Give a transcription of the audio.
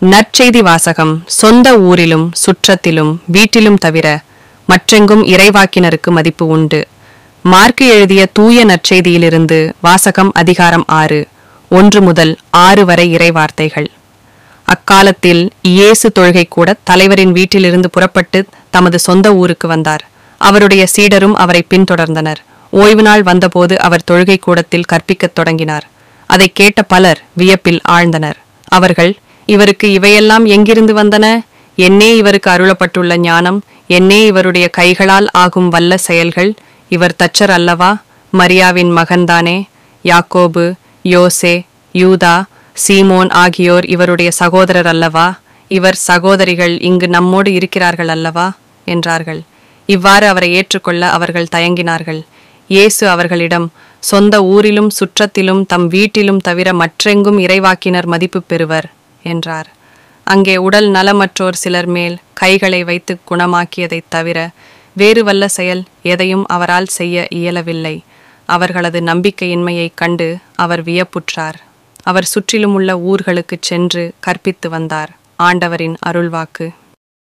நற்செய்தி வாசகம். சொந்த ஊரிலும் சுற்றத்திலும் வீட்டிலும் தவிர மற்றெங்கும் இறைவாக்கினருக்கு மதிப்பு உண்டு. மார்க்கு எழுதிய தூய நற்செய்தியிலிருந்து வாசகம். அதிகாரம் 6, 1 முதல் 6 வரை இறைவார்த்தைகள். அக்காலத்தில் இயேசு தொழுகை கூட தலைவரின் வீட்டிலிருந்து புறப்பட்டு தமது சொந்த ஊருக்கு வந்தார். அவருடைய சீடரும் அவரை பின்தொடர்ந்தனர். ஓய்வு நாள் வந்தபோது அவர் தொழுகை கூடத்தில் கற்பிக்கத் தொடங்கினார். அதை கேட்ட பலர் வியப்பில் ஆழ்ந்தனர். அவர்கள், இவருக்கு இவையெல்லாம் எங்கிருந்து வந்தன? என்னே இவருக்கு அருளப்பட்டுள்ள ஞானம்? என்னே இவருடைய கைகளால் ஆகும் வல்ல செயல்கள்? இவர் தச்சர் அல்லவா? மரியாவின் மகன்தானே? யாக்கோபு, யோசே, யூதா, சீமோன் ஆகியோர் இவருடைய சகோதரர் அல்லவா? இவர் சகோதரிகள் இங்கு நம்மோடு இருக்கிறார்கள் அல்லவா என்றார்கள். இவ்வாறு அவரை ஏற்றுக்கொள்ள அவர்கள் தயங்கினார்கள். இயேசு அவர்களிடம், சொந்த ஊரிலும் சுற்றத்திலும் தம் வீட்டிலும் தவிர மற்றெங்கும் இறைவாக்கினர் மதிப்பு பெறுவர் என்றார். அங்கே உடல் நலமற்றோர் சிலர் மேல் கைகளை வைத்து குணமாக்கியதைத் தவிர வேறு வல்ல செயல் எதையும் அவரால் செய்ய இயலவில்லை. அவர்களது நம்பிக்கையின்மையைக் கண்டு அவர் வியப்புற்றார். அவர் சுற்றிலும் உள்ள ஊர்களுக்குச் சென்று கற்பித்து வந்தார். ஆண்டவரின் அருள்வாக்கு.